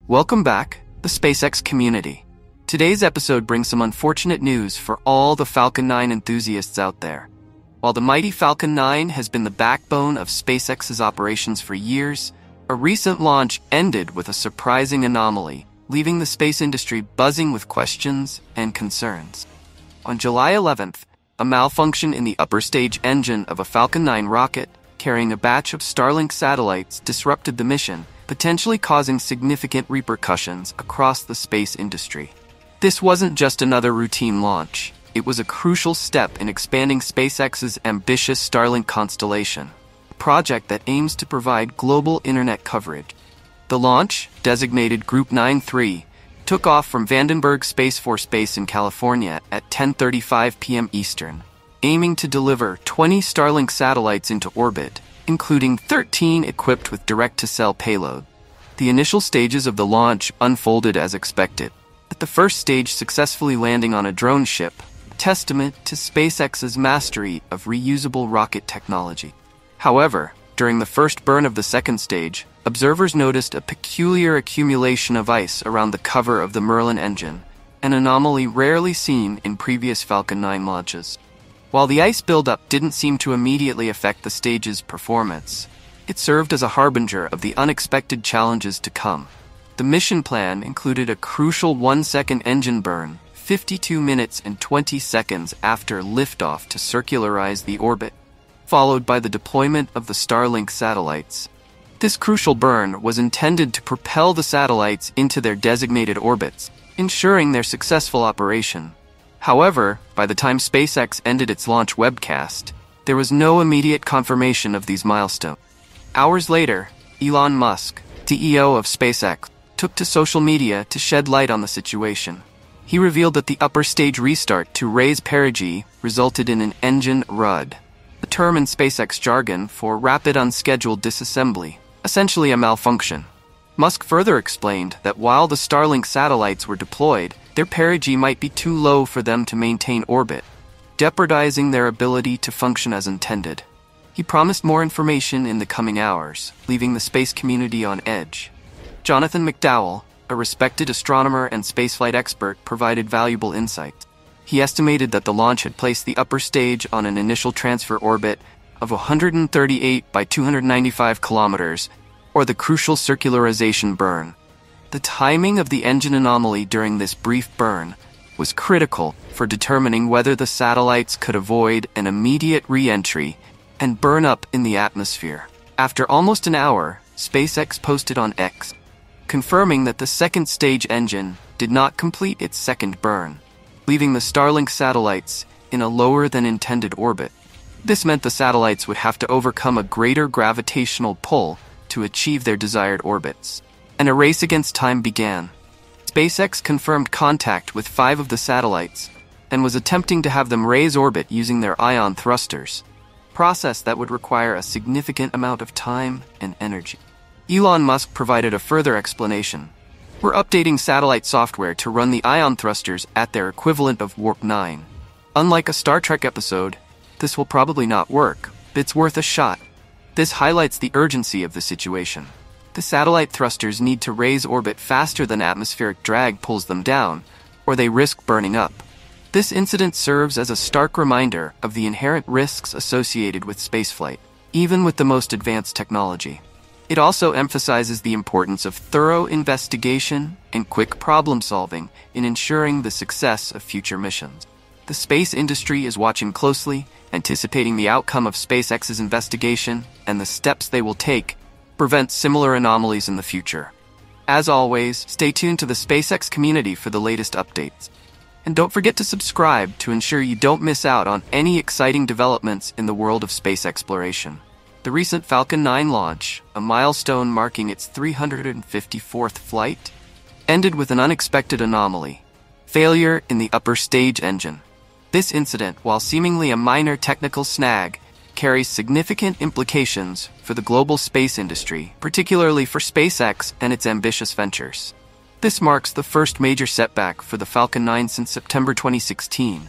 Welcome back, the SpaceX community. Today's episode brings some unfortunate news for all the Falcon 9 enthusiasts out there. While the mighty Falcon 9 has been the backbone of SpaceX's operations for years, a recent launch ended with a surprising anomaly, leaving the space industry buzzing with questions and concerns. On July 11th, a malfunction in the upper stage engine of a Falcon 9 rocket carrying a batch of Starlink satellites disrupted the mission, potentially causing significant repercussions across the space industry. This wasn't just another routine launch. It was a crucial step in expanding SpaceX's ambitious Starlink constellation, a project that aims to provide global internet coverage. The launch, designated Group 9-3, took off from Vandenberg Space Force Base in California at 10:35 p.m. Eastern, aiming to deliver 20 Starlink satellites into orbit, including 13 equipped with direct-to-cell payload. The initial stages of the launch unfolded as expected, with the first stage successfully landing on a drone ship, a testament to SpaceX's mastery of reusable rocket technology. However, during the first burn of the second stage, observers noticed a peculiar accumulation of ice around the cover of the Merlin engine, an anomaly rarely seen in previous Falcon 9 launches. While the ice buildup didn't seem to immediately affect the stage's performance, it served as a harbinger of the unexpected challenges to come. The mission plan included a crucial 1-second engine burn, 52 minutes and 20 seconds after liftoff to circularize the orbit, followed by the deployment of the Starlink satellites. This crucial burn was intended to propel the satellites into their designated orbits, ensuring their successful operation. However, by the time SpaceX ended its launch webcast, there was no immediate confirmation of these milestones. Hours later, Elon Musk, CEO of SpaceX, took to social media to shed light on the situation. He revealed that the upper stage restart to raise perigee resulted in an engine RUD, a term in SpaceX jargon for rapid unscheduled disassembly, essentially a malfunction. Musk further explained that while the Starlink satellites were deployed, their perigee might be too low for them to maintain orbit, jeopardizing their ability to function as intended. He promised more information in the coming hours, leaving the space community on edge. Jonathan McDowell, a respected astronomer and spaceflight expert, provided valuable insights. He estimated that the launch had placed the upper stage on an initial transfer orbit of 138 by 295 kilometers, or the crucial circularization burn. The timing of the engine anomaly during this brief burn was critical for determining whether the satellites could avoid an immediate re-entry and burn up in the atmosphere. After almost an hour, SpaceX posted on X, confirming that the second stage engine did not complete its second burn, leaving the Starlink satellites in a lower than intended orbit. This meant the satellites would have to overcome a greater gravitational pull to achieve their desired orbits, and a race against time began. SpaceX confirmed contact with 5 of the satellites and was attempting to have them raise orbit using their ion thrusters, a process that would require a significant amount of time and energy. Elon Musk provided a further explanation. We're updating satellite software to run the ion thrusters at their equivalent of Warp 9. Unlike a Star Trek episode, this will probably not work, but it's worth a shot. This highlights the urgency of the situation. The satellite thrusters need to raise orbit faster than atmospheric drag pulls them down, or they risk burning up. This incident serves as a stark reminder of the inherent risks associated with spaceflight, even with the most advanced technology. It also emphasizes the importance of thorough investigation and quick problem-solving in ensuring the success of future missions. The space industry is watching closely, anticipating the outcome of SpaceX's investigation and the steps they will take to prevent similar anomalies in the future. As always, stay tuned to the SpaceX community for the latest updates. And don't forget to subscribe to ensure you don't miss out on any exciting developments in the world of space exploration. The recent Falcon 9 launch, a milestone marking its 354th flight, ended with an unexpected anomaly: failure in the upper stage engine. This incident, while seemingly a minor technical snag, carries significant implications for the global space industry, particularly for SpaceX and its ambitious ventures. This marks the first major setback for the Falcon 9 since September 2016,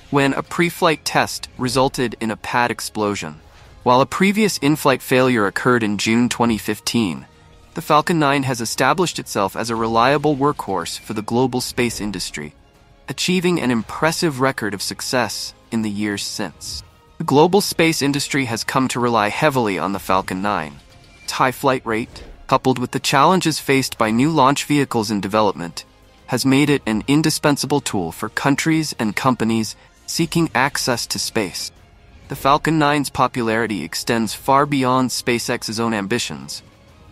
when a pre-flight test resulted in a pad explosion. While a previous in-flight failure occurred in June 2015, The Falcon 9 has established itself as a reliable workhorse for the global space industry, achieving an impressive record of success in the years since. The global space industry has come to rely heavily on the Falcon 9. Its high flight rate, coupled with the challenges faced by new launch vehicles in development, has made it an indispensable tool for countries and companies seeking access to space. The Falcon 9's popularity extends far beyond SpaceX's own ambitions,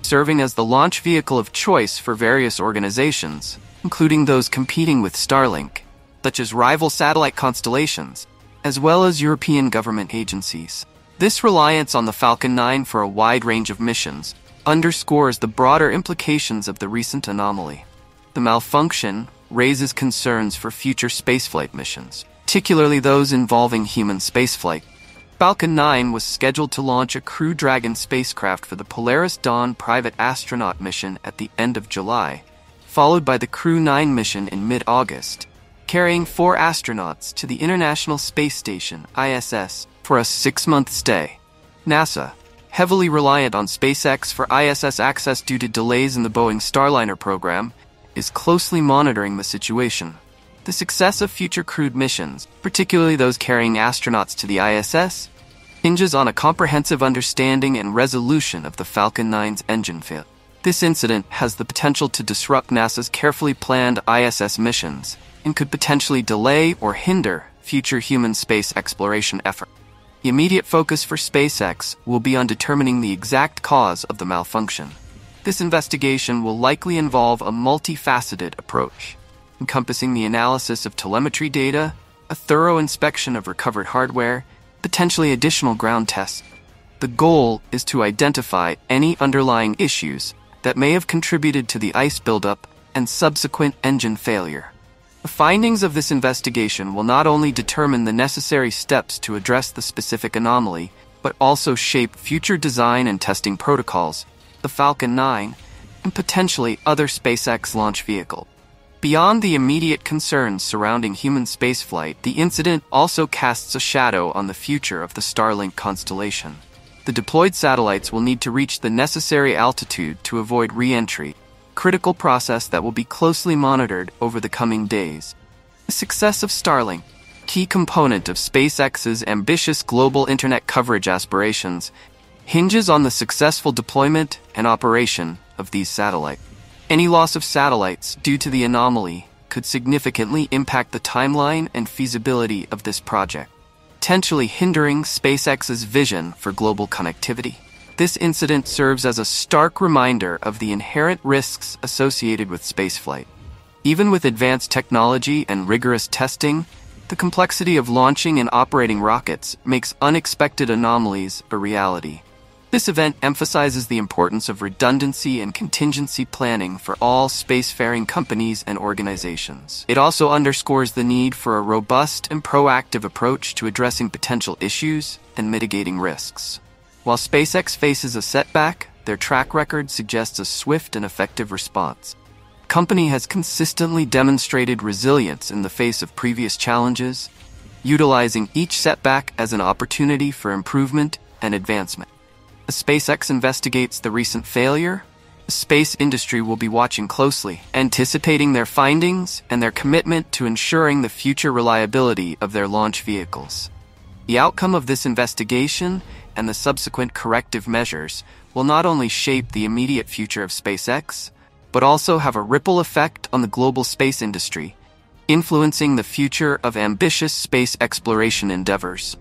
serving as the launch vehicle of choice for various organizations, including those competing with Starlink, such as rival satellite constellations, as well as European government agencies. This reliance on the Falcon 9 for a wide range of missions underscores the broader implications of the recent anomaly. The malfunction raises concerns for future spaceflight missions, particularly those involving human spaceflight. Falcon 9 was scheduled to launch a Crew Dragon spacecraft for the Polaris Dawn private astronaut mission at the end of July, followed by the Crew 9 mission in mid-August, carrying 4 astronauts to the International Space Station, ISS, for a 6-month stay. NASA, heavily reliant on SpaceX for ISS access due to delays in the Boeing Starliner program, is closely monitoring the situation. The success of future crewed missions, particularly those carrying astronauts to the ISS, hinges on a comprehensive understanding and resolution of the Falcon 9's engine failure. This incident has the potential to disrupt NASA's carefully planned ISS missions and could potentially delay or hinder future human space exploration efforts. The immediate focus for SpaceX will be on determining the exact cause of the malfunction. This investigation will likely involve a multifaceted approach, encompassing the analysis of telemetry data, a thorough inspection of recovered hardware, potentially additional ground tests. The goal is to identify any underlying issues that may have contributed to the ice buildup and subsequent engine failure. The findings of this investigation will not only determine the necessary steps to address the specific anomaly, but also shape future design and testing protocols, the Falcon 9, and potentially other SpaceX launch vehicles. Beyond the immediate concerns surrounding human spaceflight, the incident also casts a shadow on the future of the Starlink constellation. The deployed satellites will need to reach the necessary altitude to avoid re-entry, a critical process that will be closely monitored over the coming days. The success of Starlink, key component of SpaceX's ambitious global internet coverage aspirations, hinges on the successful deployment and operation of these satellites. Any loss of satellites due to the anomaly could significantly impact the timeline and feasibility of this project, potentially hindering SpaceX's vision for global connectivity. This incident serves as a stark reminder of the inherent risks associated with spaceflight. Even with advanced technology and rigorous testing, the complexity of launching and operating rockets makes unexpected anomalies a reality. This event emphasizes the importance of redundancy and contingency planning for all spacefaring companies and organizations. It also underscores the need for a robust and proactive approach to addressing potential issues and mitigating risks. While SpaceX faces a setback, their track record suggests a swift and effective response. The company has consistently demonstrated resilience in the face of previous challenges, utilizing each setback as an opportunity for improvement and advancement. As SpaceX investigates the recent failure, the space industry will be watching closely, anticipating their findings and their commitment to ensuring the future reliability of their launch vehicles. The outcome of this investigation and the subsequent corrective measures will not only shape the immediate future of SpaceX, but also have a ripple effect on the global space industry, influencing the future of ambitious space exploration endeavors.